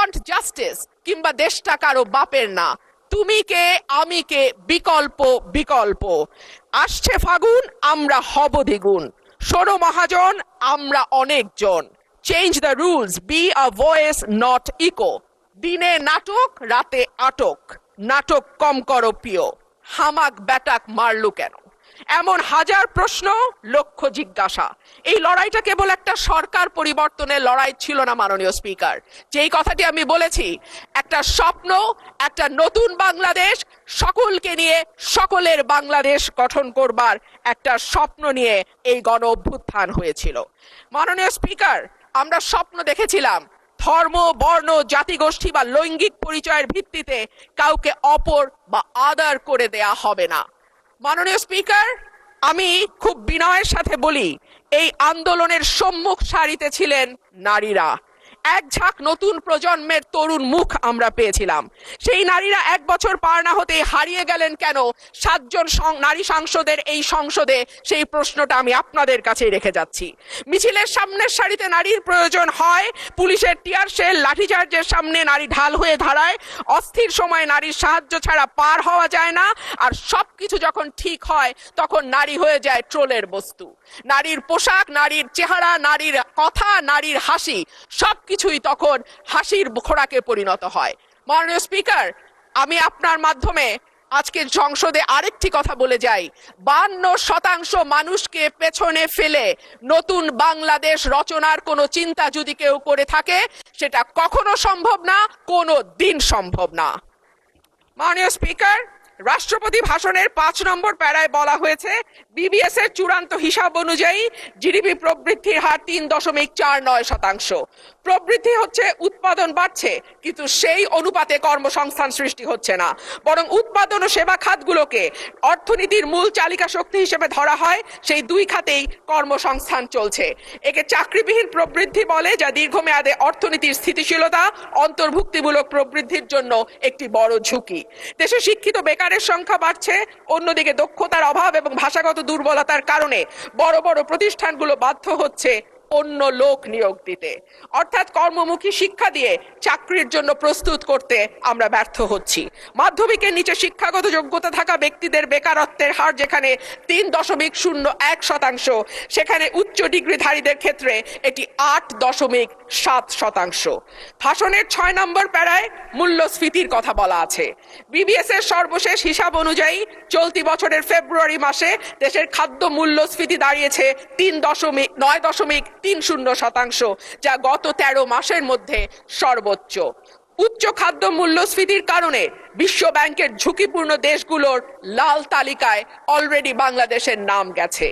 Want justice কিংবা দেশটা কারো বাপের না, তুমি কে আমি কে বিকল্প বিকল্প। আসছে ফাগুন, আমরা হব দ্বিগুণ, শোনো মহাজন আমরা অনেকজন। Change the rules, be a voice not echo. দিনে নাটক রাতে আটক, নাটক কম করো প্রিয়, হামাক ব্যাটাক মারলু কেন? এমন হাজার প্রশ্ন, লক্ষ জিজ্ঞাসা। এই লড়াইটা কেবল একটা সরকার পরিবর্তনের লড়াই ছিল না মাননীয় স্পিকার। যেই কথাটি আমি বলেছি, একটা স্বপ্ন, একটা নতুন বাংলাদেশ, সকলকে নিয়ে সকলের বাংলাদেশ গঠন করবার একটা স্বপ্ন নিয়ে এই গণ অভ্যুত্থান হয়েছিল। মাননীয় স্পিকার, আমরা স্বপ্ন দেখেছিলাম ধর্ম, বর্ণ, জাতিগোষ্ঠী বা লৈঙ্গিক পরিচয়ের ভিত্তিতে কাউকে অপর বা আদার করে দেয়া হবে না। মাননীয় স্পিকার, আমি খুব বিনয়ের সাথে বলি, এই আন্দোলনের সম্মুখ সারিতে ছিলেন নারীরা। এক ঝাঁক নতুন প্রজন্মের তরুণ মুখ আমরা পেয়েছিলাম। সেই নারীরা 1 বছর পার না হতে হারিয়ে গেলেন কেন 7 জন নারী সাংসদের এই সংসদে, সেই প্রশ্নটা আমি আপনাদের কাছে রেখে যাচ্ছি। মিছিলের সামনের সারিতে নারীর প্রয়োজন হয়, পুলিশের টিয়ার শেল লাঠিচার্জের সামনে নারী ঢাল হয়ে দাঁড়ায়। অস্থির সময় নারীর সাহায্য ছাড়া পার হওয়া যায় না, আর সবকিছু যখন ঠিক হয় তখন নারী হয়ে যায় ট্রোলের বস্তু। নারীর পোশাক, নারীর চেহারা, নারীর কথা, নারীর হাসি, সবকিছুই তখন হাসির খোরাকে পরিণত হয়। মাননীয় স্পিকার, আমি আপনার মাধ্যমে আজকের সংসদে আরেকটি কথা বলে যাই। 52% মানুষকে পেছনে ফেলে নতুন বাংলাদেশ রচনার কোনো চিন্তা যদি কেউ করে থাকে, সেটা কখনো সম্ভব না, কোনো দিন সম্ভব না। মাননীয় স্পিকার, রাষ্ট্রপতি ভাষণের 5 নম্বর প্যারায় বলা হয়েছে, বিবিএস এর চূড়ান্ত হিসাব অনুযায়ী জিডিপি প্রবৃদ্ধির হার 3.49%। প্রবৃদ্ধি হচ্ছে, উৎপাদন বাড়ছে, কিন্তু সেই অনুপাতে কর্মসংস্থান সৃষ্টি হচ্ছে না, বরং উৎপাদন ও সেবা খাতগুলোকে অর্থনীতির মূল চালিকা শক্তি হিসেবে ধরা হয়। সেই 2 খাতেই কর্মসংস্থান চলছে। একে চাকরিবিহীন প্রবৃদ্ধি বলে, যা দীর্ঘমেয়াদে অর্থনীতির স্থিতিশীলতা, অন্তর্ভুক্তিমূলক প্রবৃদ্ধির জন্য একটি বড় ঝুঁকি। দেশে শিক্ষিত বেকারের সংখ্যা বাড়ছে, অন্যদিকে দক্ষতার অভাব এবং ভাষাগত দুর্বলতার কারণে বড় বড় প্রতিষ্ঠানগুলো বাধ্য হচ্ছে অন্য লোক নিয়োগ দিতে, অর্থাৎ কর্মমুখী শিক্ষা দিয়ে চাকরির জন্য প্রস্তুত করতে আমরা ব্যর্থ হচ্ছি। মাধ্যমিকের নিচে শিক্ষাগত যোগ্যতা থাকা ব্যক্তিদের বেকারত্বের হার যেখানে 3.01%, সেখানে উচ্চ ডিগ্রিধারীদের ক্ষেত্রে এটি 8.7%। ভাষণের 6 নম্বর প্যারায় মূল্যস্ফীতির কথা বলা আছে। বিবিএস এর সর্বশেষ হিসাব অনুযায়ী চলতি বছরের ফেব্রুয়ারি মাসে দেশের খাদ্য মূল্যস্ফীতি দাঁড়িয়েছে 9.30%, যা গত 13 মাসের মধ্যে সর্বোচ্চ। উচ্চ খাদ্য মূল্যস্ফীতির কারণে বিশ্ব ব্যাংকের ঝুঁকিপূর্ণ দেশগুলোর লাল তালিকায় অলরেডি বাংলাদেশের নাম গেছে।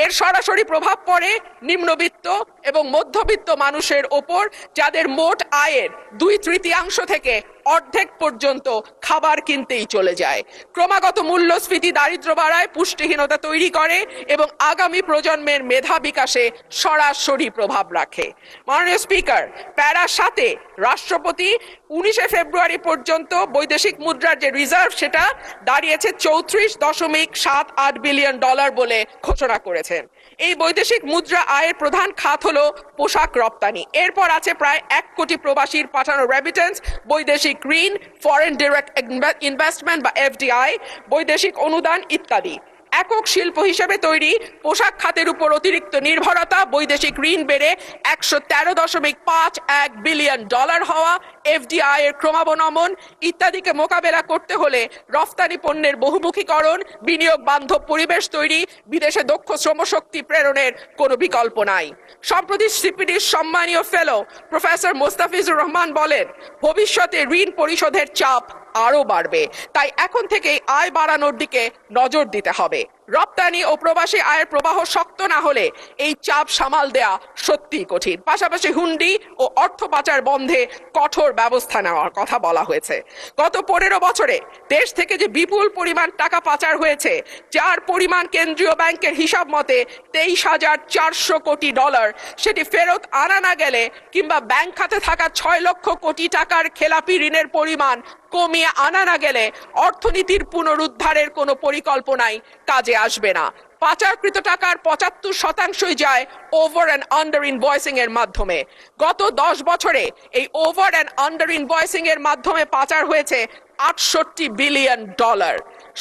এর সরাসরি প্রভাব পড়ে নিম্নবিত্ত এবং মধ্যবিত্ত মানুষের ওপর, যাদের মোট আয়ের 2/3 থেকে অর্ধেক পর্যন্ত খাবার কিনতেই চলে যায়। ক্রমাগত মূল্যস্ফীতি দারিদ্র বাড়ায়, পুষ্টিহীনতা তৈরি করে এবং আগামী প্রজন্মের মেধা বিকাশে সরাসরি প্রভাব রাখে। মাননীয় স্পিকার, প্যারা 7-এ রাষ্ট্রপতি 19 ফেব্রুয়ারি পর্যন্ত বৈদেশিক মুদ্রার যে রিজার্ভ, সেটা দাঁড়িয়েছে $34.78 বিলিয়ন বলে ঘোষণা করেছেন। এই বৈদেশিক মুদ্রা আয়ের প্রধান খাত হলো পোশাক রপ্তানি। এরপর আছে প্রায় 1 কোটি প্রবাসীর পাঠানো রেমিটেন্স, বৈদেশিক ঋণ, ফরেন ডিরেক্ট ইনভেস্টমেন্ট বা এফডিআই, বৈদেশিক অনুদান ইত্যাদি। একক শিল্প হিসেবে তৈরি পোশাক খাতের উপর অতিরিক্ত নির্ভরতা, বৈদেশিক ঋণ বেড়ে $113.51 বিলিয়ন হওয়া, এফডিআই এর ক্রমাবনমন ইত্যাদিকে মোকাবেলা করতে হলে রফতানি পণ্যের বহুমুখীকরণ, বিনিয়োগ বান্ধব পরিবেশ তৈরি, বিদেশে দক্ষ শ্রমশক্তি প্রেরণের কোনো বিকল্প নাই। সম্প্রতি সিপিডির সম্মানীয় ফেলো প্রফেসর মোস্তাফিজুর রহমান বলেন, ভবিষ্যতে ঋণ পরিশোধের চাপ আরো বাড়বে, তাই এখন থেকেই আয় বাড়ানোর দিকে নজর দিতে হবে। রপ্তানি ও প্রবাসী আয়ের প্রবাহ শক্ত না হলে এই চাপ সামাল দেয়া সত্যিই কঠিন। পাশাপাশি হুন্ডি ও অর্থ পাচার বন্ধে কঠোর ব্যবস্থা নেওয়ার কথা বলা হয়েছে। গত 15 বছরে দেশ থেকে যে বিপুল পরিমাণ টাকা পাচার হয়েছে, যার পরিমাণ কেন্দ্রীয় ব্যাংকের হিসাব মতে $23,400 কোটি, সেটি ফেরত আনা না গেলে কিংবা ব্যাংক খাতে থাকা 6 লক্ষ কোটি টাকার খেলাপি ঋণের পরিমাণ কমিয়ে আনা না গেলে অর্থনীতির পুনরুদ্ধারের কোনো পরিকল্পনাই কাজে কাজে আসবে না। পাচারকৃত টাকার 75% যায় ওভার অ্যান্ড আন্ডার ইনভয়েসিং এর মাধ্যমে। গত 10 বছরে এই ওভার অ্যান্ড আন্ডার ইনভয়েসিং এর মাধ্যমে পাচার হয়েছে $68 বিলিয়ন।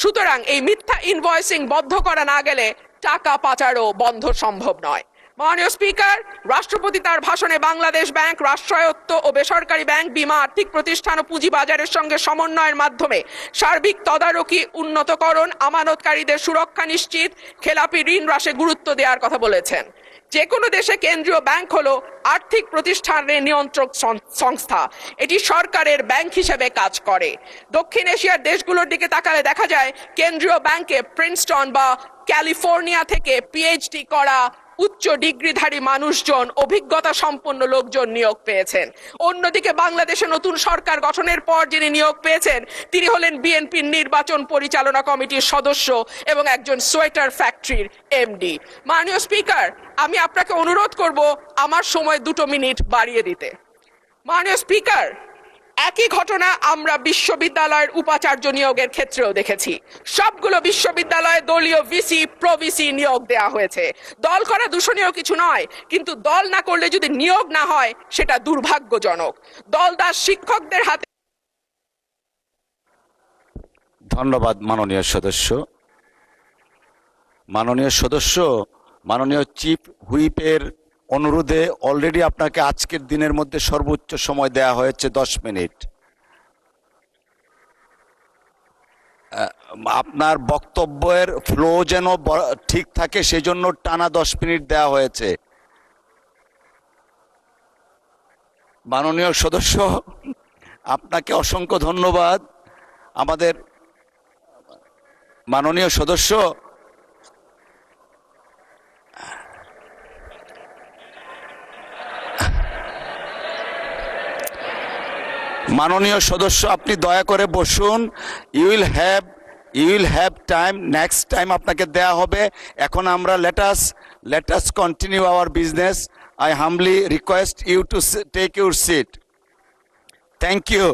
সুতরাং এই মিথ্যা ইনভয়েসিং বন্ধ করা না গেলে টাকা পাচারও বন্ধ সম্ভব নয়। মাননীয় স্পিকার, রাষ্ট্রপতি তার ভাষণে বাংলাদেশ ব্যাংক, রাষ্ট্রায়ত্ত ও বেসরকারি ব্যাংক, বীমা, আর্থিক প্রতিষ্ঠান ও পুঁজিবাজারের সঙ্গে সমন্বয়ের মাধ্যমে সার্বিক তদারকি, উন্নতকরণ, আমানতকারীদের সুরক্ষা নিশ্চিত, খেলাপি ঋণ হ্রাসে গুরুত্ব দেওয়ার কথা বলেছেন। যে কোনো দেশে কেন্দ্রীয় ব্যাংক হলো আর্থিক প্রতিষ্ঠানের নিয়ন্ত্রক সংস্থা। এটি সরকারের ব্যাংক হিসেবে কাজ করে। দক্ষিণ এশিয়ার দেশগুলোর দিকে তাকালে দেখা যায় কেন্দ্রীয় ব্যাংকে প্রিন্সটন বা ক্যালিফোর্নিয়া থেকে পিএইচডি করা উচ্চ ডিগ্রিধারী মানুষজন, অভিজ্ঞতা সম্পন্ন লোকজন নিয়োগ পেয়েছেন। অন্যদিকে বাংলাদেশে নতুন সরকার গঠনের পর যিনি নিয়োগ পেয়েছেন তিনি হলেন বিএনপির নির্বাচন পরিচালনা কমিটির সদস্য এবং একজন সোয়েটার ফ্যাক্টরির এমডি। মাননীয় স্পিকার, আমি আপনাকে অনুরোধ করব আমার সময় 2 মিনিট বাড়িয়ে দিতে। মাননীয় স্পিকার, একই ঘটনা আমরা বিশ্ববিদ্যালয়ের উপাচার্য নিয়োগের ক্ষেত্রেও দেখেছি। সবগুলো বিশ্ববিদ্যালয়ে দলীয় ভিসি, প্রভিসি নিয়োগ দেওয়া হয়েছে। দল করা দূষণীয় কিছু নয়, কিন্তু দল না করলে যদি নিয়োগ না হয় সেটা দুর্ভাগ্যজনক। দলদাস শিক্ষকদের হাতে। ধন্যবাদ মাননীয় সদস্য। মাননীয় চিফ হুইপের অনুরোধে অলরেডি আপনাকে আজকের দিনের মধ্যে সর্বোচ্চ সময় দেয়া হয়েছে 10 মিনিট। আপনার বক্তব্যের ফ্লো যেন ঠিক থাকে সেজন্য টানা 10 মিনিট দেয়া হয়েছে। মাননীয় সদস্য, আপনাকে অসংখ্য ধন্যবাদ। আমাদের মাননীয় সদস্য, আপনি দয়া করে বসুন। You will have time, next time আপনাকে দেয়া হবে। এখন আমরা let us continue our business. I humbly request you to take your seat. Thank you.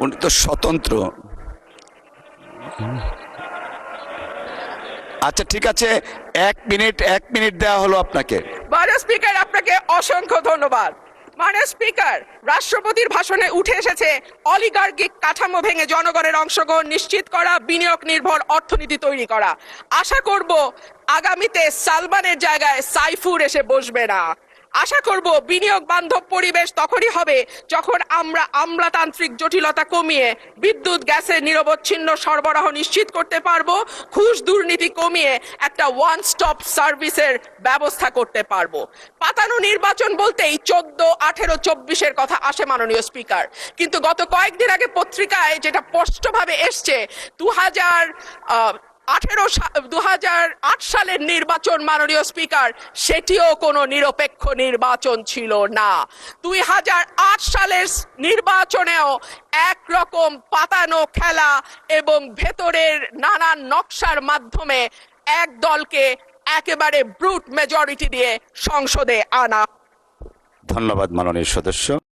উনি তো স্বতন্ত্র। আচ্ছা, ঠিক আছে, 1 মিনিট দেওয়া হলো আপনাকে। মাননীয় স্পিকার, আপনাকে অসংখ্য ধন্যবাদ। মাননীয় স্পিকার, রাষ্ট্রপতির ভাষণে উঠে এসেছে অলিগার্কিক কাঠামো ভেঙে জনগণের অংশগ্রহণ নিশ্চিত করা, বিনিয়োগ নির্ভর অর্থনীতি তৈরি করা। আশা করব আগামীতে সালমানের জায়গায় সাইফুর এসে বসবে না। আশা করব বিনিয়োগ বান্ধব পরিবেশ তখনই হবে যখন আমরা আমলাতান্ত্রিক জটিলতা কমিয়ে বিদ্যুৎ, গ্যাসের নিরবচ্ছিন্ন সরবরাহ নিশ্চিত করতে পারবো, ঘুষ দুর্নীতি কমিয়ে একটা ওয়ান স্টপ সার্ভিসের ব্যবস্থা করতে পারবো। পাতানো নির্বাচন বলতেই 14, 18, 24-এর কথা আসে মাননীয় স্পিকার, কিন্তু গত কয়েকদিন আগে পত্রিকায় যেটা স্পষ্টভাবে এসছে 2008 সালের নির্বাচন মাননীয় স্পিকার, সেটিও কোনো নিরপেক্ষ নির্বাচন ছিল না। 2008 সালের নির্বাচনেও একরকম পাতানো খেলা এবং ভেতরের নানান নকশার মাধ্যমে এক দলকে একেবারে ব্রুট মেজরিটি দিয়ে সংসদে আনা। ধন্যবাদ মাননীয় সদস্য।